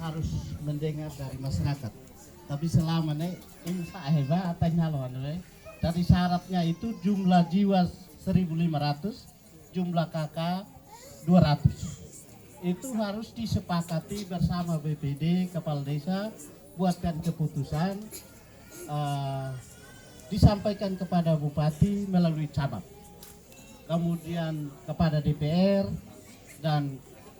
harus mendengar dari masyarakat. Tapi selama ini tak hebat tanya loh, dari syaratnya itu jumlah jiwa 1.500, jumlah kakak 200. Itu harus disepakati bersama BPD, kepala desa, buatkan keputusan, disampaikan kepada bupati melalui cabang, kemudian kepada DPR dan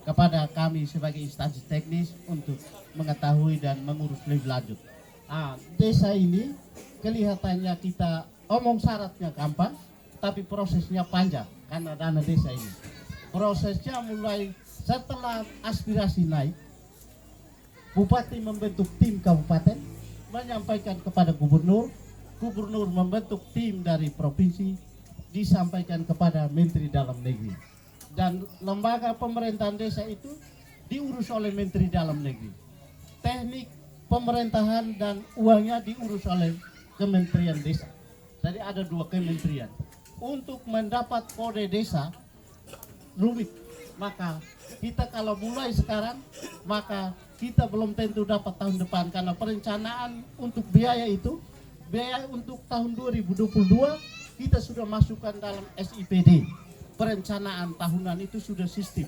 kepada kami sebagai instansi teknis untuk mengetahui dan mengurus lebih lanjut. Desa ini kelihatannya kita omong syaratnya gampang, tapi prosesnya panjang karena dana desa ini. Prosesnya mulai setelah aspirasi naik, bupati membentuk tim kabupaten, menyampaikan kepada gubernur, gubernur membentuk tim dari provinsi, disampaikan kepada Menteri Dalam Negeri. Dan lembaga pemerintahan desa itu diurus oleh Menteri Dalam Negeri. Teknik pemerintahan dan uangnya diurus oleh Kementerian Desa. Jadi ada 2 kementerian. Untuk mendapat kode desa rumit. Maka kita kalau mulai sekarang, maka kita belum tentu dapat tahun depan karena perencanaan untuk biaya itu, biaya untuk tahun 2022 kita sudah masukkan dalam SIPD. Perencanaan tahunan itu sudah sistem.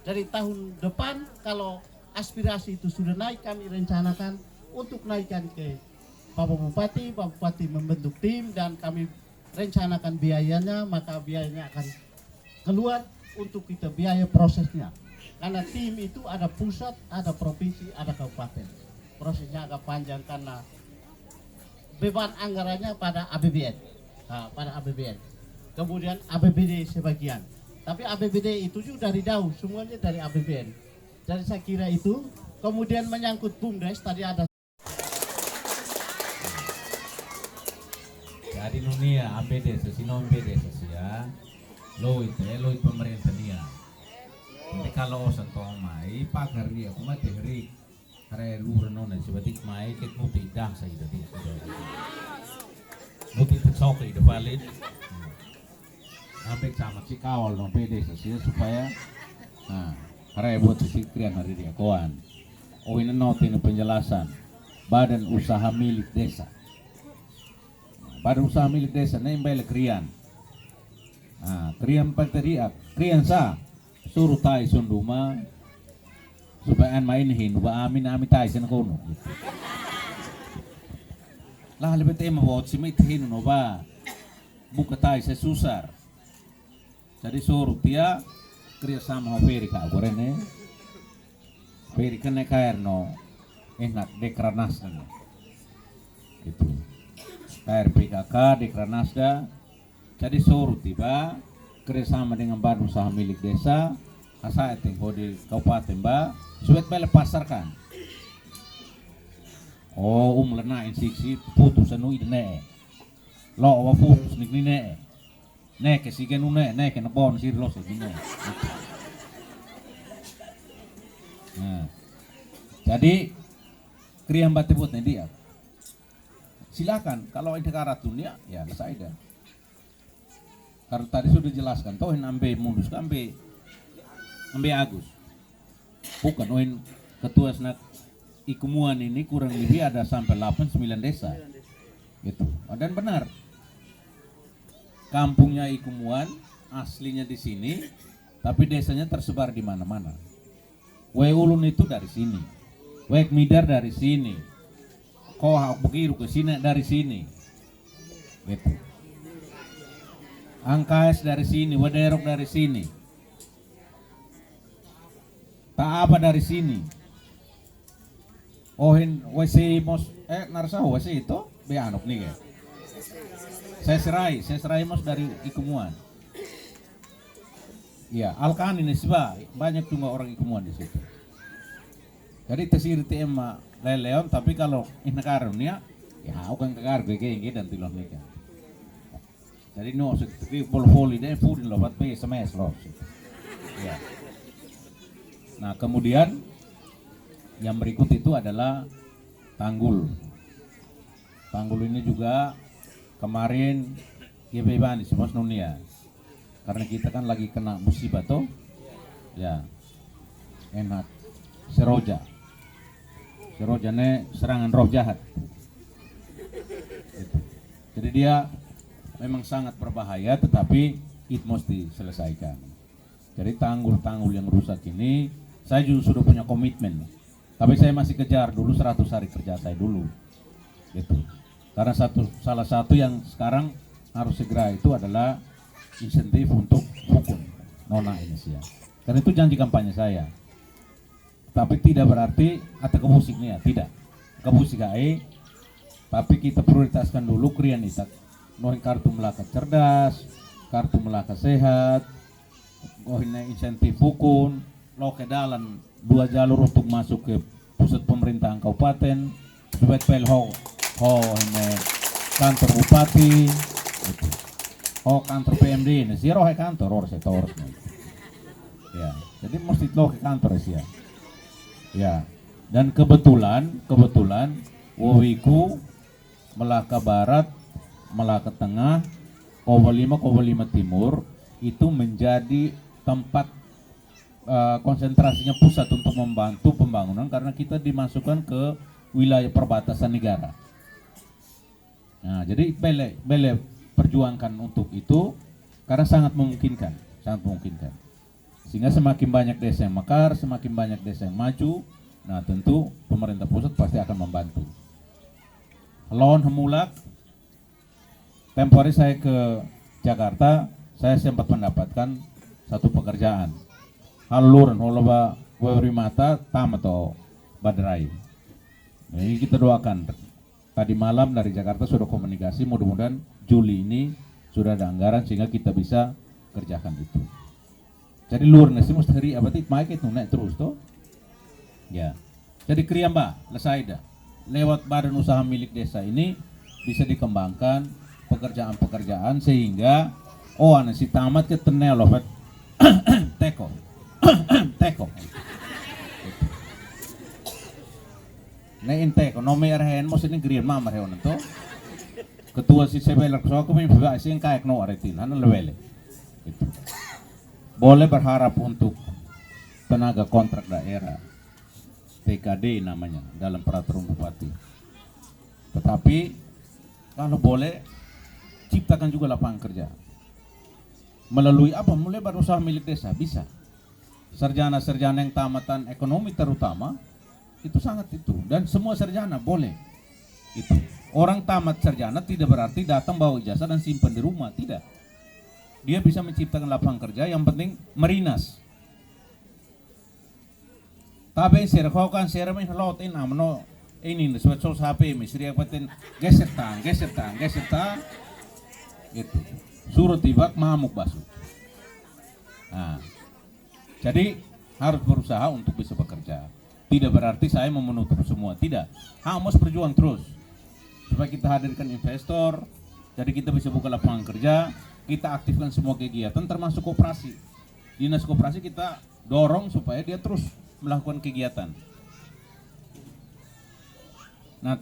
Dari tahun depan kalau aspirasi itu sudah naik, kami rencanakan untuk naikkan ke Bapak Bupati membentuk tim dan kami rencanakan biayanya, maka biayanya akan keluar untuk kita biaya prosesnya. Karena tim itu ada pusat, ada provinsi, ada kabupaten. Prosesnya agak panjang karena beban anggarannya pada APBN. Pada APBN. Kemudian APBD sebagian. Tapi APBD itu juga dari jauh, semuanya dari APBN. Jadi saya kira itu. Kemudian menyangkut BUMDes, tadi ada. Jadi dunia APBD, sesino APBD ya. Loit pemerintah dia. Jadi kalau osan to mai pagar dia kuma tehri kare luhur nona sebatik mai ket muti dah saya tadi. Muti sok itu valid. Sampai sama si kawal no PD supaya karena buat sikrian hari dia kawan. Ini notin penjelasan badan usaha milik desa. Badan usaha milik desa nembel krian. Krian teriak, krian sa suruh tai sunduma supaya an main hin ba amin tai sen kono. Lah lebih tema buat si hin no ba buka tai sesusar. Jadi suruh dia kerja sama Feri kak gorene, Feri kena kair no, enak dekranas nih, gitu. Kair PKK dekranasda, jadi suruh tiba kerja sama dengan badan usaha milik desa, asal tengok di kabupaten ba, suet balik pasarkan. Oh lena insiksi putus anu idene, lo putus nih ne. Nek si genu nek na bon si los ini. Jadi kriam batibut dia. Silakan kalau ada karat dunia ya selesai dah. Karena tadi sudah jelaskan toh ambe mundus ambe Agus. Bukan oin ketua senak ikumuan ini kurang lebih ada sampai 8-9 desa. Gitu. Dan benar. Kampungnya Ikumuan, aslinya di sini, tapi desanya tersebar di mana-mana. Ulun itu dari sini, Midar dari sini, Kohak Begiru ke sini dari sini, gitu. Angkais dari sini, Waderok dari sini, Taaba dari sini. Ohin wasi mos narsa wasi itu beanok nih ya. Saya serai mas dari Ikumuan. Ya, Alkan ini banyak juga orang Ikumuan di situ. Jadi tesir tema leleon, tapi kalau ini karunia, ya bukan kekar begini dan tilon nikah. Jadi no sekali pol-poli deh pudin lobat pe SMS loh. Ya. Nah kemudian yang berikut itu adalah tanggul. Tanggul ini juga kemarin GBBAN semua dunia. Karena kita kan lagi kena musibah toh. Ya. Enak. Seroja. Seroja ini serangan roh jahat. Gitu. Jadi dia memang sangat berbahaya, tetapi itu mesti diselesaikan. Jadi tanggul-tanggul yang rusak ini, saya juga sudah punya komitmen. Tapi saya masih kejar dulu 100 hari kerja saya dulu. Gitu. Karena salah satu yang sekarang harus segera itu adalah insentif untuk hukum nona ini sih ya. Karena itu janji kampanye saya. Tapi tidak berarti atau kemusiknya, tidak. Kemusik tapi kita prioritaskan dulu krian itak. Nohin kartu melaka cerdas, kartu melaka sehat, nohin insentif hukum, lo ke dalam 2 jalur untuk masuk ke pusat pemerintahan kabupaten, sebet ho ini kantor bupati, gitu. Kantor PMD ini, zero kantor orang ya, jadi mesti lo ke kantor sih ya. Ya, dan kebetulan Wawiku Melaka Barat, Melaka Tengah, Koba 5 Timur itu menjadi tempat konsentrasinya pusat untuk membantu pembangunan karena kita dimasukkan ke wilayah perbatasan negara. Nah, jadi bele perjuangkan untuk itu karena sangat memungkinkan. Sehingga semakin banyak desa yang mekar, semakin banyak desa yang maju, nah tentu pemerintah pusat pasti akan membantu. Lawan Hemulak, tempo hari saya ke Jakarta, saya sempat mendapatkan satu pekerjaan. Haluran holoba wewri mata tamato badrai. Nah, ini kita doakan. Tadi malam dari Jakarta sudah komunikasi, mudah-mudahan Juli ini sudah ada anggaran sehingga kita bisa kerjakan itu. Jadi luar nasi mesti hari abadi maik itu naik terus toh. Ya. Jadi kriamba lesaida lewat badan usaha milik desa ini bisa dikembangkan pekerjaan-pekerjaan sehingga si tamat ke tenel loh teko. Nek teko nomer hen mos ini grian mamar hewan to. Ketua si sebelar so aku min bawa sing kayak no aretil hana lewele. Itu. Boleh berharap untuk tenaga kontrak daerah TKD namanya dalam peraturan bupati. Tetapi kalau boleh ciptakan juga lapangan kerja. Melalui apa? Mulai berusaha milik desa bisa. Sarjana-sarjana yang tamatan ekonomi terutama itu sangat itu dan semua sarjana boleh itu. Orang tamat sarjana tidak berarti datang bawa ijazah dan simpan di rumah, tidak. Dia bisa menciptakan lapangan kerja, yang penting merinas. Tapi serhokan sermen laut ini amno ini sesuatu sos HP misri yang penting geser tang gitu. Suruh tibak mamuk basuh. Nah, jadi harus berusaha untuk bisa bekerja. Tidak berarti saya mau menutup semua, tidak. Harus berjuang terus supaya kita hadirkan investor, jadi kita bisa buka lapangan kerja. Kita aktifkan semua kegiatan termasuk koperasi. Dinas koperasi kita dorong supaya dia terus melakukan kegiatan. Nah,